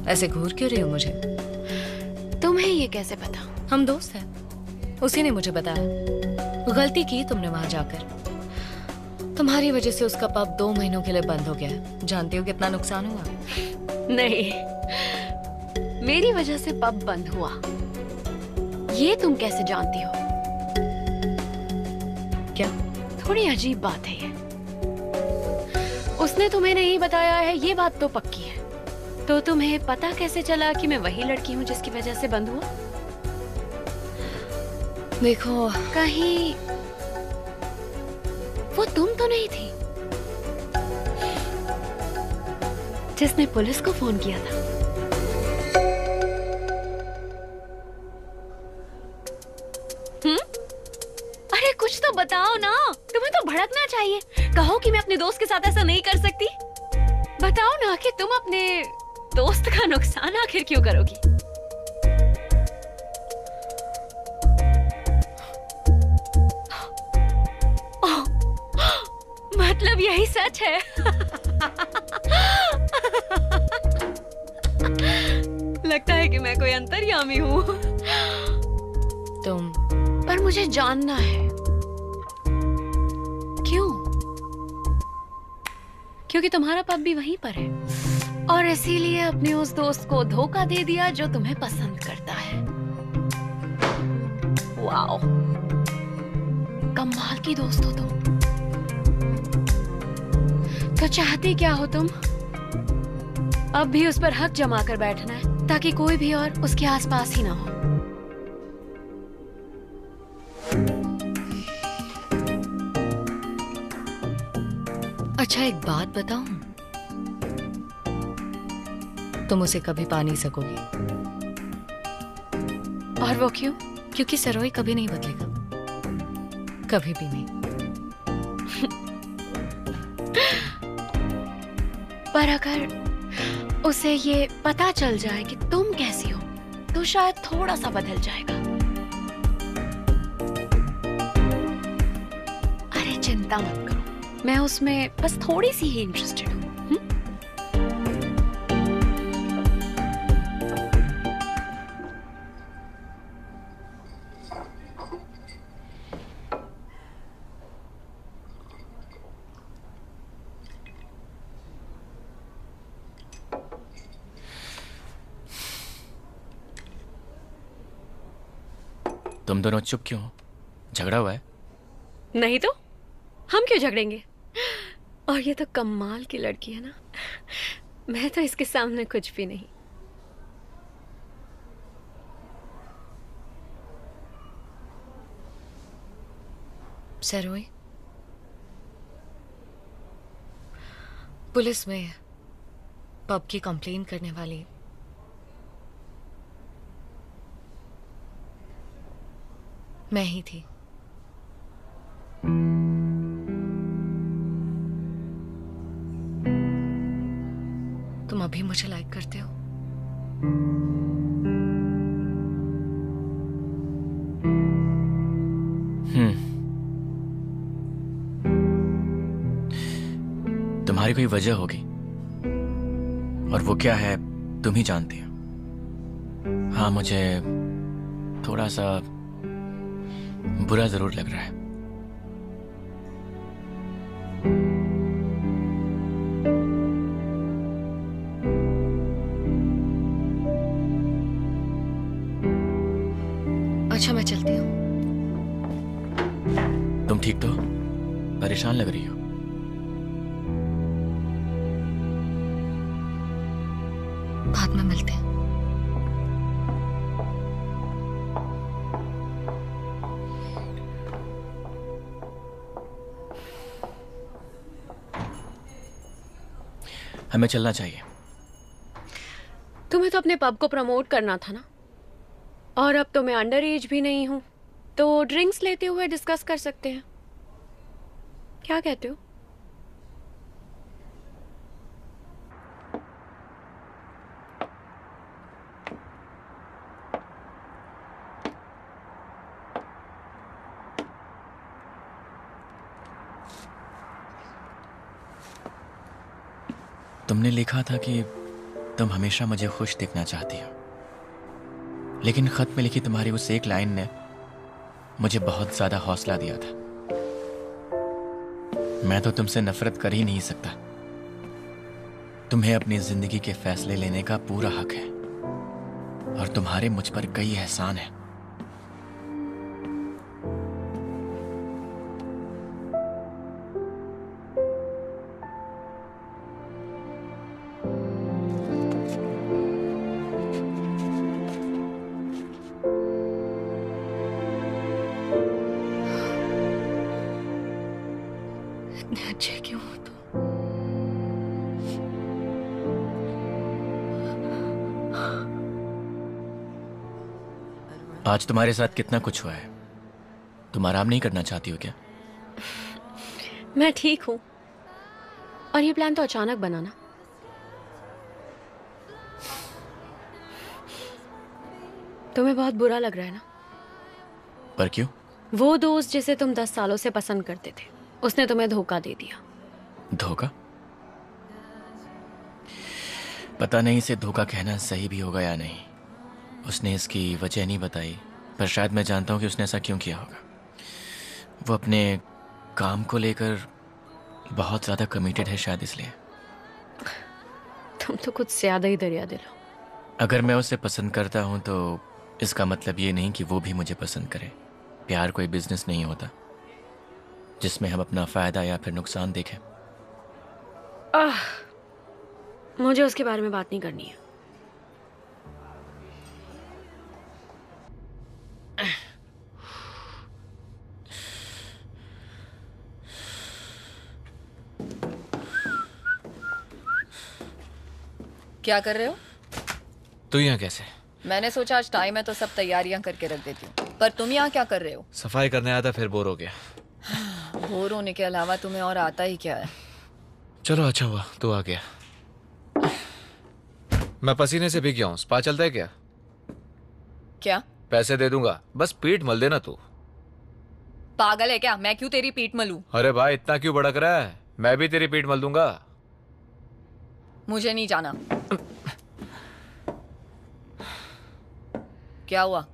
ऐसे घूर क्यों रही हो मुझे? तुम्हें ये कैसे पता? हम दोस्त हैं, उसी ने मुझे बताया। गलती की तुमने वहां जाकर। तुम्हारी वजह से उसका पब 2 महीनों के लिए बंद हो गया। जानती हो कितना नुकसान हुआ? नहीं, मेरी वजह से पब बंद हुआ, ये तुम कैसे जानती हो? क्या? थोड़ी अजीब बात है ये। उसने तुम्हें नहीं बताया है, ये बात तो पक्की है। तो तुम्हें पता कैसे चला कि मैं वही लड़की हूँ जिसकी वजह से बंद हुआ? देखो, कहीं वो तुम तो नहीं थी जिसने पुलिस को फोन किया था? अरे कुछ तो बताओ ना, तुम्हें तो भड़कना चाहिए। कहो कि मैं अपने दोस्त के साथ ऐसा नहीं कर सकती। बताओ ना कि तुम अपने दोस्त का नुकसान आखिर क्यों करोगी? मतलब यही सच है? लगता है कि मैं कोई अंतर्यामी हूँ। तुम पर मुझे जानना है क्यों? क्योंकि तुम्हारा पब भी वहीं पर है और इसीलिए अपने उस दोस्त को धोखा दे दिया जो तुम्हें पसंद करता है। वाओ, कमाल की दोस्त हो तुम। तो चाहती क्या हो तुम? अब भी उस पर हक जमा कर बैठना है ताकि कोई भी और उसके आसपास ही ना हो। अच्छा एक बात बताऊं, तुम उसे कभी पा नहीं सकोगी। और वो क्यों? क्योंकि सरोई कभी नहीं बदलेगा, कभी भी नहीं। पर अगर उसे ये पता चल जाए कि तुम कैसी हो तो शायद थोड़ा सा बदल जाएगा। अरे चिंता मत करो, मैं उसमें बस थोड़ी सी ही इंटरेस्टेड हूँ। तुम दोनों चुप क्यों हो? झगड़ा हुआ है? नहीं तो हम क्यों झगड़ेंगे? और ये तो कमाल की लड़की है ना, मैं तो इसके सामने कुछ भी नहीं। सरोई, पुलिस में पब की कंप्लेन करने वाली मैं ही थी। तुम अभी मुझे लाइक करते हो? तुम्हारी कोई वजह होगी और वो क्या है तुम ही जानती हो। हाँ, मुझे थोड़ा सा बुरा जरूर लग रहा है। अच्छा मैं चलती हूँ। तुम ठीक तो हो? परेशान लग रही हो। बाद में मिलते हैं। हमें चलना चाहिए। तुम्हें तो अपने पब को प्रमोट करना था ना, और अब तो मैं अंडर एज भी नहीं हूँ, तो ड्रिंक्स लेते हुए डिस्कस कर सकते हैं। क्या कहते हो? तुमने लिखा था कि तुम हमेशा मुझे खुश देखना चाहती हो, लेकिन खत में लिखी तुम्हारी उस एक लाइन ने मुझे बहुत ज्यादा हौसला दिया था। मैं तो तुमसे नफरत कर ही नहीं सकता। तुम्हें अपनी जिंदगी के फैसले लेने का पूरा हक है और तुम्हारे मुझ पर कई एहसान है। अच्छे क्यों हो तुम? आज तुम्हारे साथ कितना कुछ हुआ है। तुम आराम नहीं करना चाहती हो क्या? मैं ठीक हूँ। और ये प्लान तो अचानक बना ना। तुम्हें बहुत बुरा लग रहा है ना? पर क्यों? वो दोस्त जिसे तुम 10 सालों से पसंद करते थे, उसने तुम्हें धोखा दे दिया। धोखा? पता नहीं इसे धोखा कहना सही भी होगा या नहीं। उसने इसकी वजह नहीं बताई, पर शायद मैं जानता हूं कि उसने ऐसा क्यों किया होगा। वो अपने काम को लेकर बहुत ज्यादा कमिटेड है, शायद इसलिए। तुम तो कुछ ज्यादा ही दरिया दिल हो। अगर मैं उसे पसंद करता हूं तो इसका मतलब ये नहीं कि वो भी मुझे पसंद करे। प्यार कोई बिजनेस नहीं होता जिसमें हम अपना फायदा या फिर नुकसान देखें। मुझे उसके बारे में बात नहीं करनी है। क्या कर रहे हो? तू यहाँ कैसे? मैंने सोचा आज टाइम है तो सब तैयारियां करके रख देती हूँ, पर तुम यहाँ क्या कर रहे हो? सफाई करने आया था, फिर बोर हो गया। बोर होने के अलावा तुम्हें और आता ही क्या है? चलो अच्छा हुआ तू आ गया। मैं पसीने से भीग गया हूँ। स्पा चलता है क्या? क्या? पैसे दे दूंगा, बस पीठ मल देना तू। पागल है क्या? मैं क्यों तेरी पीठ मलूं? अरे भाई इतना क्यों भड़क रहा है? मैं भी तेरी पीठ मल दूंगा। मुझे नहीं जाना। क्या हुआ?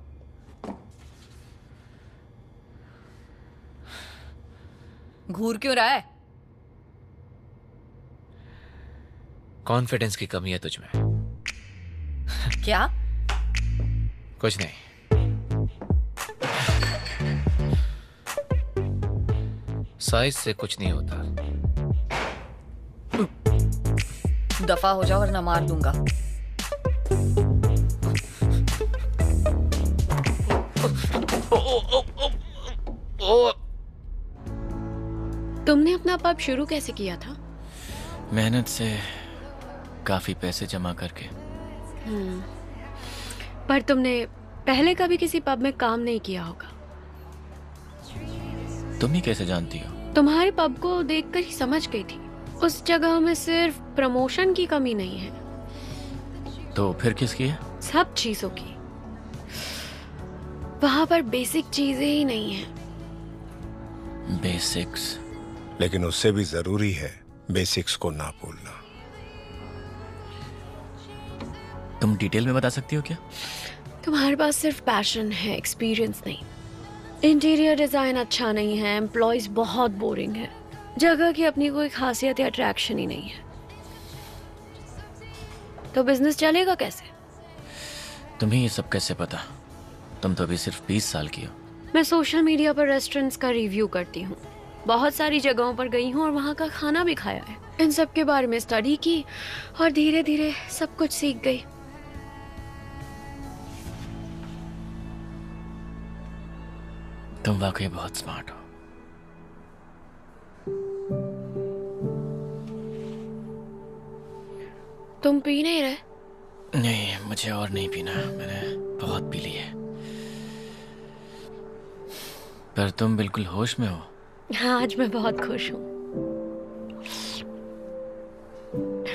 घूर क्यों रहा है? कॉन्फिडेंस की कमी है तुझमें। क्या? कुछ नहीं। साइज से कुछ नहीं होता। दफा हो जाओ वरना मार दूंगा। तुमने अपना पब शुरू कैसे किया था? मेहनत से, काफी पैसे जमा करके। पर तुमने पहले कभी किसी पब में काम नहीं किया होगा। तुम ही कैसे जानती हो? तुम्हारे पब को देखकर ही समझ गई थी। उस जगह में सिर्फ प्रमोशन की कमी नहीं है। तो फिर किसकी है? सब चीजों की। वहां पर बेसिक चीजें ही नहीं है। बेसिक्स? लेकिन उससे भी जरूरी है बेसिक्स को ना भूलना। तुम डिटेल में बता सकती हो क्या? तुम्हारे पास सिर्फ पैशन है, एक्सपीरियंस नहीं। इंटीरियर डिजाइन अच्छा नहीं है, एम्प्लॉयज बहुत बोरिंग है, जगह की अपनी कोई खासियत या अट्रैक्शन ही नहीं है। तो बिजनेस चलेगा कैसे? तुम्हें ये सब कैसे पता? तुम तो अभी सिर्फ 20 साल की हो। मैं सोशल मीडिया पर रेस्टोरेंट्स का रिव्यू करती हूँ, बहुत सारी जगहों पर गई हूँ और वहाँ का खाना भी खाया है। इन सब के बारे में स्टडी की और धीरे धीरे सब कुछ सीख गई। तुम वाकई बहुत स्मार्ट हो। तुम पी नहीं रहे? नहीं, मुझे और नहीं पीना। मैंने बहुत पी ली है। पर तुम बिल्कुल होश में हो। हाँ, आज मैं बहुत खुश हूँ।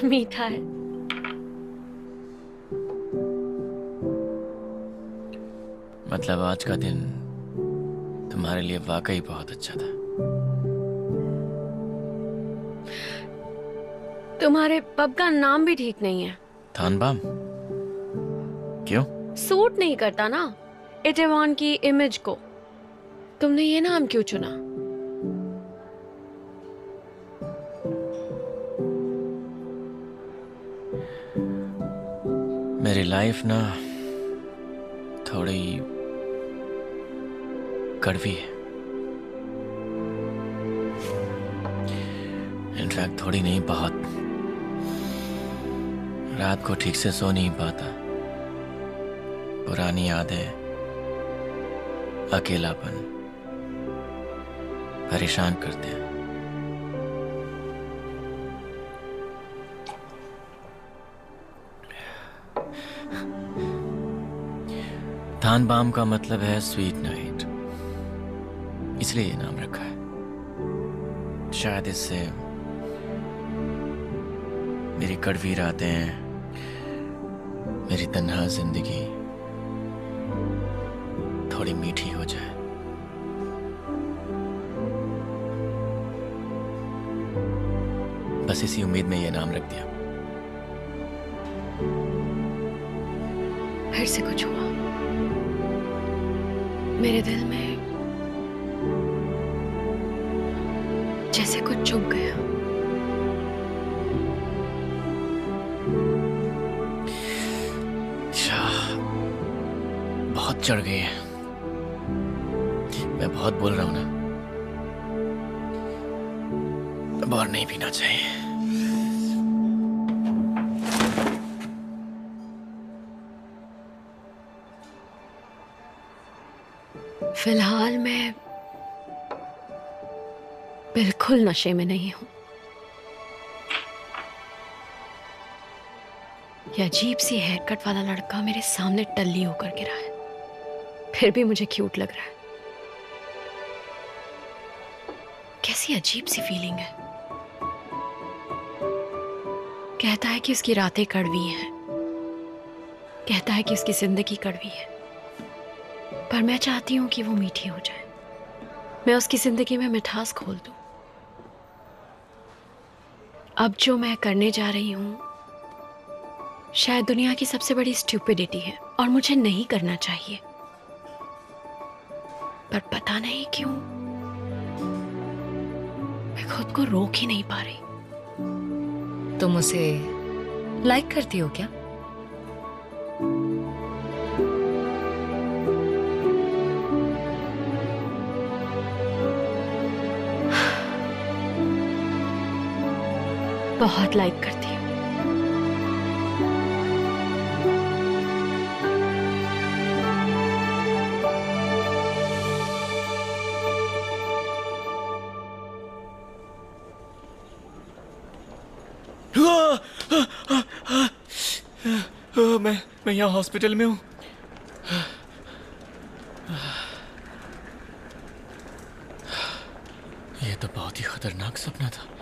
मीठा है। मतलब आज का दिन तुम्हारे लिए वाकई बहुत अच्छा था। तुम्हारे पब का नाम भी ठीक नहीं है। थानबाम? क्यों? सूट नहीं करता ना इटेवॉन की इमेज को। तुमने ये नाम क्यों चुना? मेरी लाइफ ना थोड़ी कड़वी है। इनफैक्ट थोड़ी नहीं, बहुत। रात को ठीक से सो नहीं पाता। पुरानी यादें, अकेलापन परेशान करते हैं। थानबाम का मतलब है स्वीट नाइट, इसलिए ये नाम रखा है। शायद इससे मेरी कड़वी रातें, मेरी तन्हा जिंदगी थोड़ी मीठी हो जाए। बस इसी उम्मीद में ये नाम रख दिया। फिर से कुछ हुआ मेरे दिल में, जैसे कुछ चुभ गया। बहुत चढ़ गई है। मैं बहुत बोल रहा हूं ना, अब और नहीं पीना चाहिए। फिलहाल मैं बिल्कुल नशे में नहीं हूं। यह अजीब सी हेयरकट वाला लड़का मेरे सामने टल्ली होकर गिरा है, फिर भी मुझे क्यूट लग रहा है। कैसी अजीब सी फीलिंग है। कहता है कि उसकी रातें कड़वी हैं, कहता है कि उसकी जिंदगी कड़वी है, पर मैं चाहती हूं कि वो मीठी हो जाए। मैं उसकी जिंदगी में मिठास खोल दूं। अब जो मैं करने जा रही हूं शायद दुनिया की सबसे बड़ी स्टूपिडिटी है और मुझे नहीं करना चाहिए, पर पता नहीं क्यों मैं खुद को रोक ही नहीं पा रही। तुम उसे लाइक करती हो क्या? बहुत लाइक करती हूँ। मैं यहाँ हॉस्पिटल में हूँ। ये तो बहुत ही खतरनाक सपना था।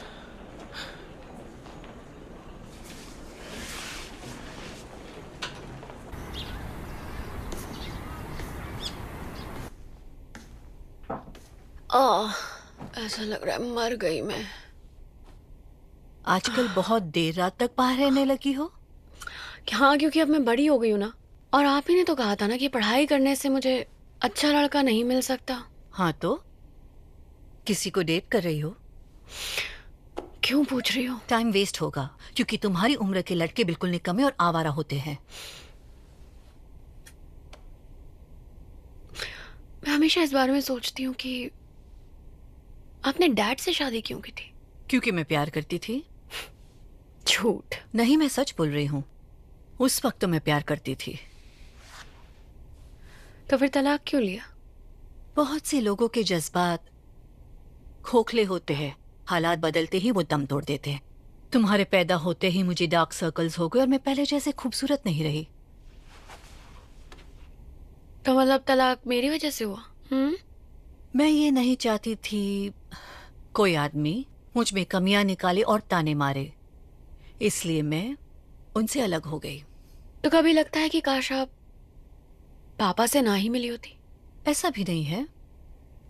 ऐसा लग रहा है मर गई मैं। आजकल बहुत देर रात तक बाहर रहने लगी हो? हाँ, क्योंकि अब मैं बड़ी हो गई हूँ ना। और आप ही ने तो कहा था ना कि पढ़ाई करने से मुझे अच्छा लड़का नहीं मिल सकता। हाँ, तो किसी को डेट कर रही हो? क्यों पूछ रही हो? टाइम वेस्ट होगा, क्योंकि तुम्हारी उम्र के लड़के बिल्कुल निकम्मे और आवारा होते हैं। मैं हमेशा इस बारे में सोचती हूँ कि आपने डैड से शादी क्यों की थी? क्योंकि मैं प्यार करती थी। झूठ। नहीं, मैं सच बोल रही हूँ। उस वक्त तो मैं प्यार करती थी। तो फिर तलाक क्यों लिया? बहुत से लोगों के जज्बात खोखले होते हैं, हालात बदलते ही वो दम तोड़ देते हैं। तुम्हारे पैदा होते ही मुझे डार्क सर्कल्स हो गए और मैं पहले जैसे खूबसूरत नहीं रही। तो मतलब तलाक मेरी वजह से हुआ? मैं ये नहीं चाहती थी कोई आदमी मुझ में कमियां निकाले और ताने मारे, इसलिए मैं उनसे अलग हो गई। तो कभी लगता है कि काश आप पापा से ना ही मिली होती? ऐसा भी नहीं है।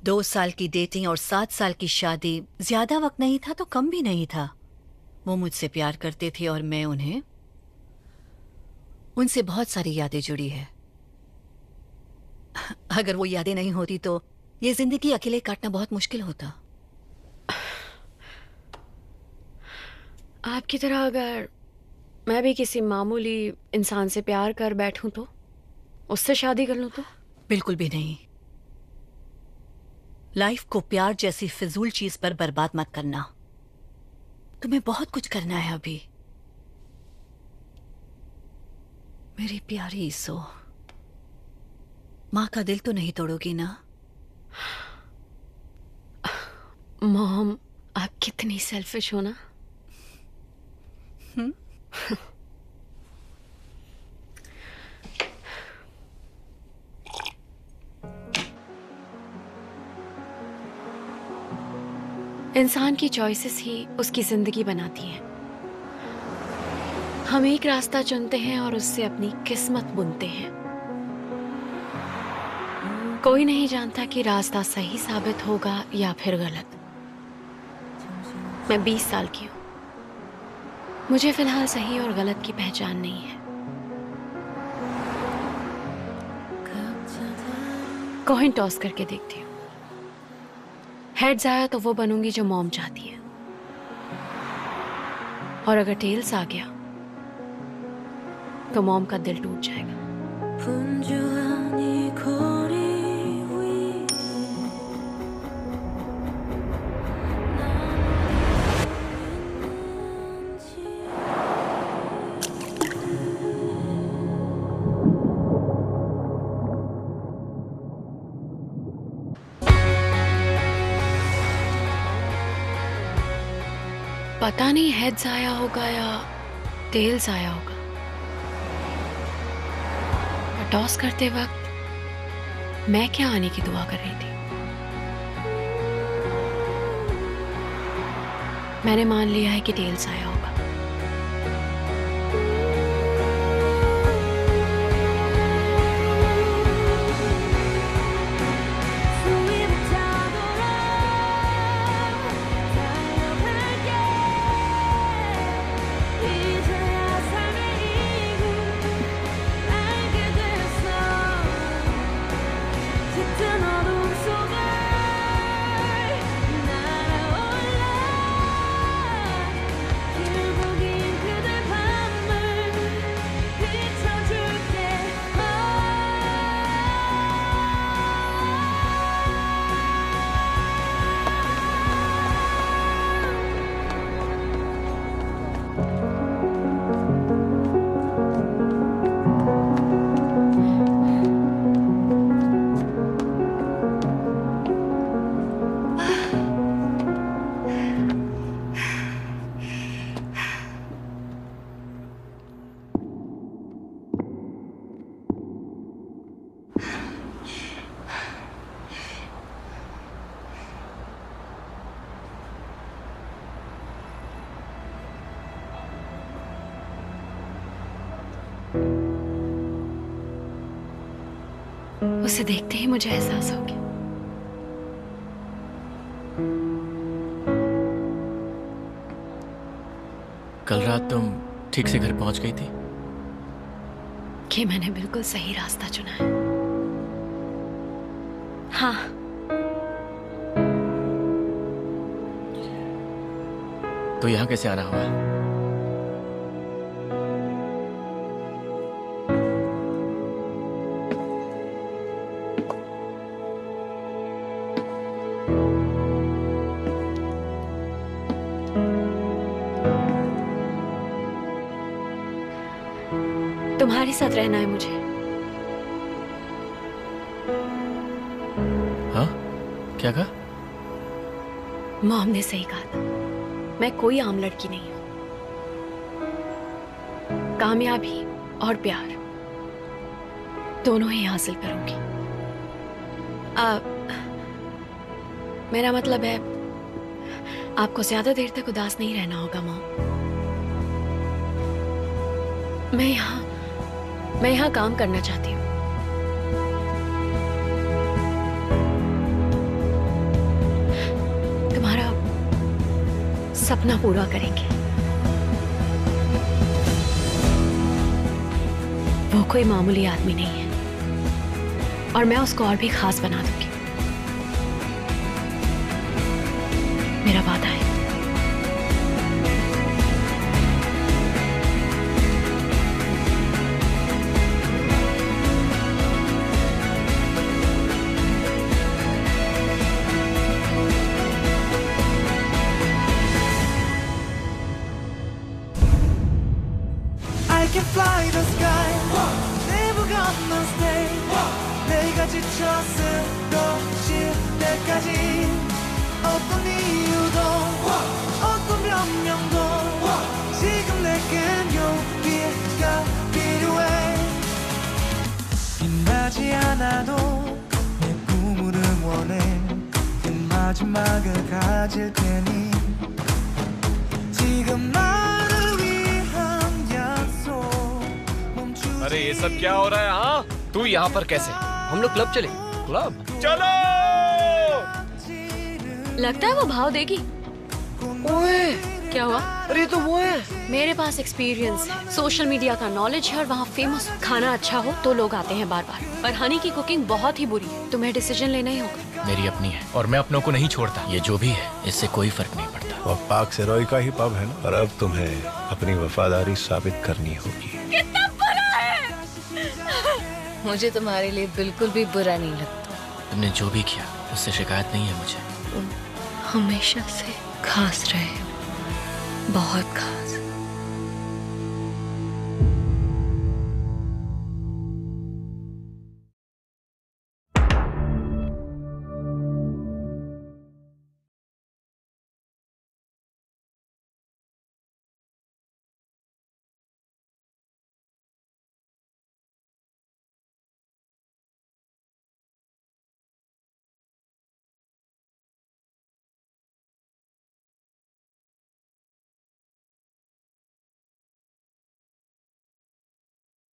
2 साल की डेटिंग और 7 साल की शादी, ज्यादा वक्त नहीं था तो कम भी नहीं था। वो मुझसे प्यार करते थे और मैं उन्हें। उनसे बहुत सारी यादें जुड़ी है। अगर वो यादें नहीं होती तो ये जिंदगी अकेले काटना बहुत मुश्किल होता। आपकी तरह अगर मैं भी किसी मामूली इंसान से प्यार कर बैठूं तो, उससे शादी कर लूं तो? बिल्कुल भी नहीं। लाइफ को प्यार जैसी फिजूल चीज पर बर्बाद मत करना। तुम्हें बहुत कुछ करना है अभी। मेरी प्यारी ईसो, माँ का दिल तो नहीं तोड़ोगी ना? मॉम, आप कितनी सेल्फिश हो ना। इंसान की चॉइसेस ही उसकी जिंदगी बनाती हैं। हम एक रास्ता चुनते हैं और उससे अपनी किस्मत बुनते हैं। कोई नहीं जानता कि रास्ता सही साबित होगा या फिर गलत। मैं 20 साल की हूं। मुझे फिलहाल सही और गलत की पहचान नहीं है। कॉइन टॉस करके देखती हूँ। हेड्स आया तो वो बनूंगी जो मॉम चाहती है, और अगर टेल्स आ गया तो मॉम का दिल टूट जाएगा। पता नहीं हेड्स आया होगा या टेल्स आया होगा, पर टॉस करते वक्त मैं क्या आने की दुआ कर रही थी। मैंने मान लिया है कि टेल्स आया होगा। उसे देखते ही मुझे एहसास हो गया। कल रात तुम ठीक से घर पहुंच गई थी? कि मैंने बिल्कुल सही रास्ता चुना है। हाँ, तो यहां कैसे आना हुआ? तुम्हारे साथ रहना है मुझे। हाँ? क्या कहा? मॉम ने सही कहा था। मैं कोई आम लड़की नहीं हूं। कामयाबी और प्यार दोनों ही हासिल करूंगी। मेरा मतलब है आपको ज्यादा देर तक उदास नहीं रहना होगा मॉम। मैं यहाँ काम करना चाहती हूँ। तुम्हारा सपना पूरा करेंगे। वो कोई मामूली आदमी नहीं है और मैं उसको और भी खास बना दूंगी। मेरा वादा है। I can fly the sky Never gonna stay 내가 지쳐 쓰러질 때까지 어떤 이유도 어떤 변명도 지금 내겐 용기가 필요해 빛나지 않아도 내 꿈을 응원해 그 마지막을 가질 테니 지금 나를 위한 약속 멈추지 अरे ये सब क्या हो रहा है? हाँ, तू यहाँ पर कैसे? हम लोग क्लब चले। क्लब? चलो। लगता है वो भाव देगी। ओए, क्या हुआ? अरे तो वो है। मेरे पास एक्सपीरियंस है, सोशल मीडिया का नॉलेज है और वहाँ फेमस खाना अच्छा हो तो लोग आते हैं बार बार। पर हनी की कुकिंग बहुत ही बुरी है, तुम्हें डिसीजन लेना ही होगा। मेरी अपनी है और मैं अपनों को नहीं छोड़ता। ये जो भी है इससे कोई फर्क नहीं पड़ता। वो पाक सिरोही का ही पब है ना, और अब तुम्हें अपनी वफादारी साबित करनी होगी। कितना बुरा है। मुझे तुम्हारे लिए बिल्कुल भी बुरा नहीं लगता। तुमने जो भी किया उससे शिकायत नहीं है मुझे। हमेशा से खास रहे, बहुत खास।